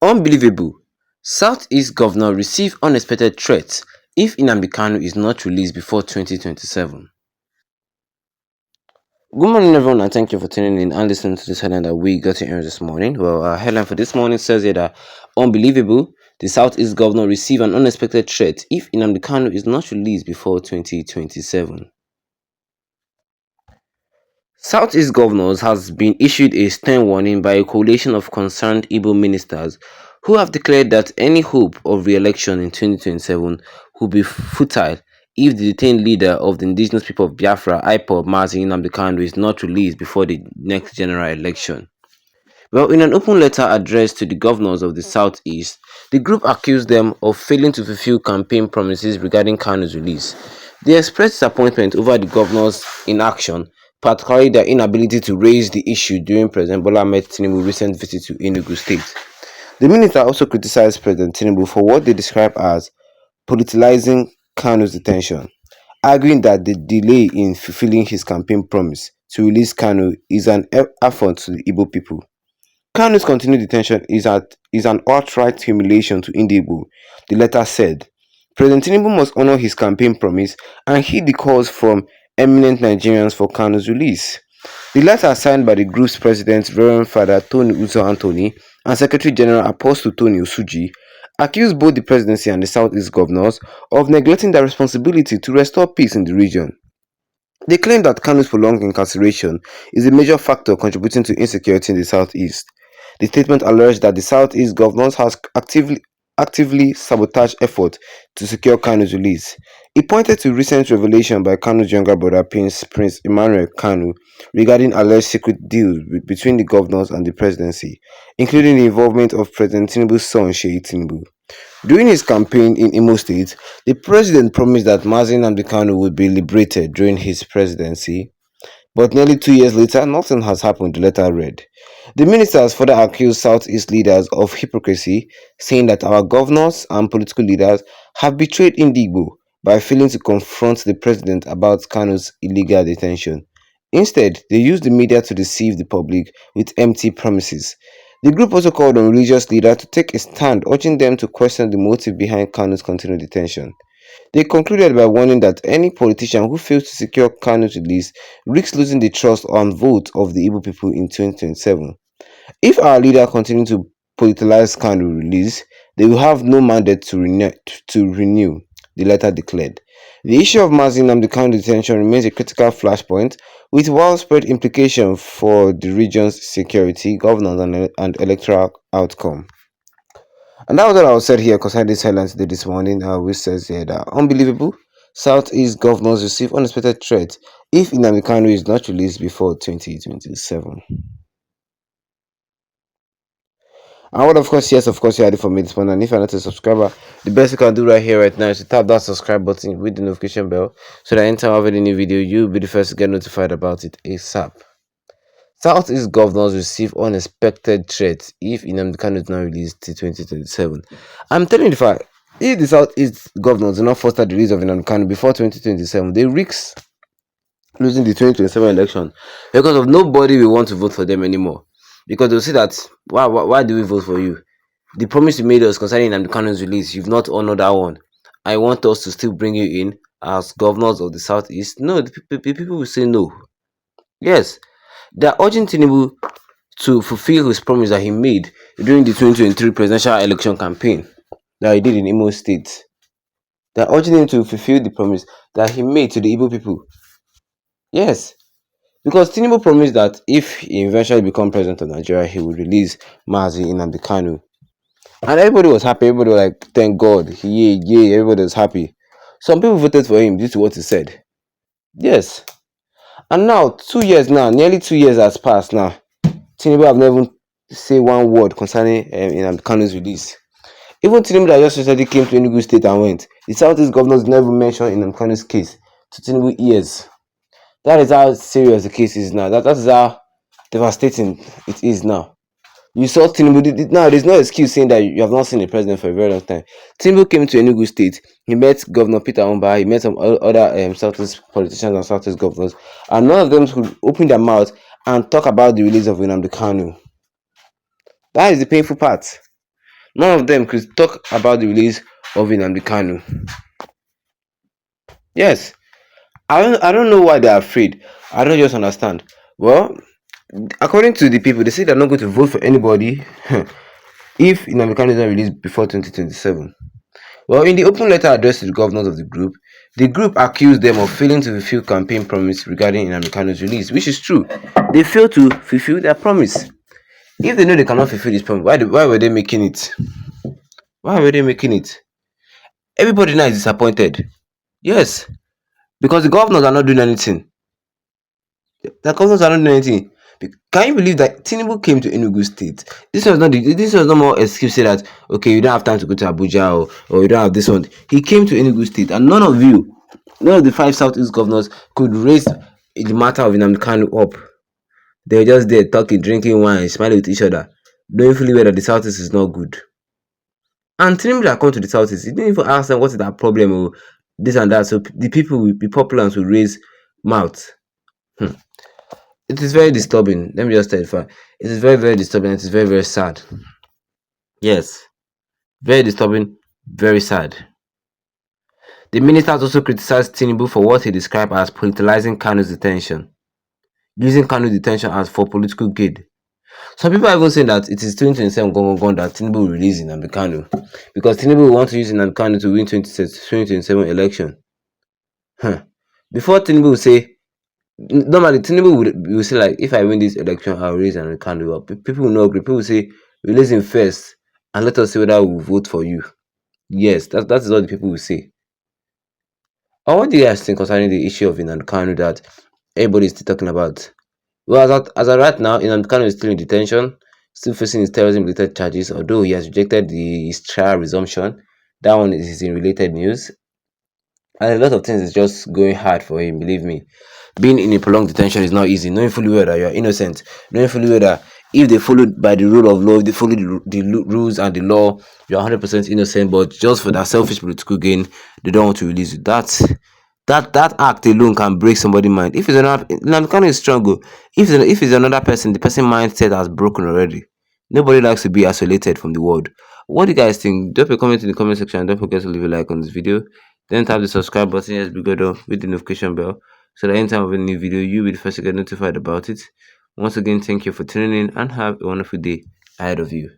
Unbelievable! Southeast governor receive unexpected threat if Nnamdi Kanu is not released before 2027. Good morning, everyone, and thank you for tuning in and listening to this headline that we got to hear this morning. Well, our headline for this morning says here that unbelievable, the Southeast governor receive an unexpected threat if Nnamdi Kanu is not released before 2027. Southeast governors has been issued a stern warning by a coalition of concerned Igbo ministers who have declared that any hope of re-election in 2027 will be futile if the detained leader of the indigenous people of Biafra, IPOB Mazi Nnamdi Kanu, is not released before the next general election. Well, in an open letter addressed to the governors of the Southeast, the group accused them of failing to fulfill campaign promises regarding Kanu's release. They expressed disappointment over the governors' inaction, particularly their inability to raise the issue during President Bola Ahmed Tinubu's recent visit to Enugu State. The minister also criticized President Tinubu for what they describe as politicizing Kanu's detention, arguing that the delay in fulfilling his campaign promise to release Kanu is an affront to the Igbo people. Kanu's continued detention is an outright humiliation to Igbo, the letter said. President Tinubu must honor his campaign promise and heed the calls from eminent Nigerians for Kanu's release. The letter, signed by the group's president, Reverend Father Tony Uzo Anthony, and Secretary General Apostle Tony Osuji, accused both the presidency and the Southeast governors of neglecting their responsibility to restore peace in the region. They claim that Kanu's prolonged incarceration is a major factor contributing to insecurity in the Southeast. The statement alleged that the Southeast governors has actively sabotaged efforts to secure Kanu's release. It pointed to recent revelation by Kanu's younger brother Prince Emmanuel Kanu regarding alleged secret deals between the governors and the presidency, including the involvement of President Tinubu's son Sheikh Tinubu. During his campaign in Imo State, the president promised that Mazi Nnamdi Kanu would be liberated during his presidency, but nearly 2 years later, nothing has happened, the letter read. The ministers further accused Southeast leaders of hypocrisy, saying that our governors and political leaders have betrayed Indigbo by failing to confront the president about Kanu's illegal detention. Instead, they used the media to deceive the public with empty promises. The group also called on religious leaders to take a stand, urging them to question the motive behind Kanu's continued detention. They concluded by warning that any politician who fails to secure Kanu's release risks losing the trust and vote of the Igbo people in 2027. If our leader continue to politicize Kanu's release, they will have no mandate to renew, the letter declared. The issue of Mazi Nnamdi Kanu's detention remains a critical flashpoint with widespread implications for the region's security, governance, and electoral outcome. And that was what I was said here concerning this headline today this morning, which says here that unbelievable, Southeast governors receive unexpected threat if Nnamdi Kanu is not released before 2027. And what, of course, yes, of course, you had it for me this morning. And if you're not a subscriber, the best you can do right here, right now, is to tap that subscribe button with the notification bell so that anytime I have any new video, you'll be the first to get notified about it ASAP. Southeast governors receive unexpected threats if Nnamdi Kanu is not released till 2027. I'm telling you the fact, if the Southeast governors do not foster the release of Nnamdi Kanu before 2027, they risk losing the 2027 election because of nobody will want to vote for them anymore. Because they'll say that, why do we vote for you? The promise you made us concerning Nnamdi Kanu's release, you've not honored that one. I want us to still bring you in as governors of the Southeast. No, the people will say no. Yes, they are urging Tinubu to fulfill his promise that he made during the 2023 presidential election campaign that he did in Imo State. They are urging him to fulfill the promise that he made to the Igbo people. Yes, because Tinubu promised that if he eventually becomes president of Nigeria, he would release Mazi Nnamdi Kanu. And everybody was happy. Everybody was like, thank God. Yay. Everybody was happy. Some people voted for him due to what he said. Yes. And now, 2 years now, nearly 2 years has passed now. Tinubu have never even said one word concerning Nnamdi Kanu's release. Even Tinubu that just recently came to Enugu State and went, the Southeast governors never mentioned Nnamdi Kanu's case to Tinubu ears. That is how serious the case is now. That is how devastating it is now. You saw Tinubu. Now, there's no excuse saying that you have not seen the president for a very long time. Tinubu came to Enugu State. He met Governor Peter Omba. He met some other Southeast politicians and Southeast governors. And none of them could open their mouth and talk about the release of Nnamdi Kanu. That is the painful part. None of them could talk about the release of Nnamdi Kanu. Yes, I don't know why they're afraid. I don't just understand. Well, according to the people, they say they're not going to vote for anybody if Nnamdi Kanu is not released before 2027. Well, in the open letter addressed to the governors of the group accused them of failing to fulfill campaign promise regarding Nnamdi Kanu's release, which is true. They failed to fulfill their promise. If they know they cannot fulfill this promise, why were they making it? Why were they making it? Everybody now is disappointed. Yes, because the governors are not doing anything. The governors are not doing anything. Can you believe that Tinubu came to Enugu State? This was not more excuse say that okay you don't have time to go to Abuja or you don't have this one. He came to Enugu State and none of the five Southeast governors could raise the matter of Nnamdi Kanu up. They were just there talking, drinking wine, smiling with each other, knowing fully well that the Southeast is not good. And Tinubu that come to the Southeast, he didn't even ask them what is that problem or this and that. So the people will be popular will raise mouth. Hmm. It is very disturbing. Let me just tell you, it is very, very disturbing. It is very, very sad. Yes, very disturbing, very sad. The ministers also criticized Tinubu for what he described as politicizing Kanu's detention, using Kanu's detention as for political gain. Some people are even saying that it is 2027 gone that Tinubu will release Nnamdi Kanu because Tinubu will want to use Nnamdi Kanu to win 2027 election. Huh. Before Tinubu will say, normally Tinubu will say like, if I win this election, I'll raise Nnamdi Kanu up. People will not agree. People will say, release him first and let us see whether we'll vote for you. Yes, that is what the people will say. And what do you guys think concerning the issue of Nnamdi Kanu that everybody is still talking about? Well, as of right now, Nnamdi Kanu is still in detention, still facing his terrorism-related charges, although he has rejected his trial resumption. That one is in related news. And a lot of things is just going hard for him, believe me. Being in a prolonged detention is not easy. Knowing fully well that you are innocent, knowing fully well that if they followed by the rule of law, if they follow the rules and the law, you are 100% innocent. But just for that selfish political gain, they don't want to release you. That act alone can break somebody's mind. If it's another, Nnamdi is strong. If it's another person, the person mindset has broken already. Nobody likes to be isolated from the world. What do you guys think? Drop a comment in the comment section and don't forget to leave a like on this video. Then tap the subscribe button, yes, be good with the notification bell so that anytime of a new video, you'll be the first to get notified about it. Once again, thank you for tuning in and have a wonderful day ahead of you.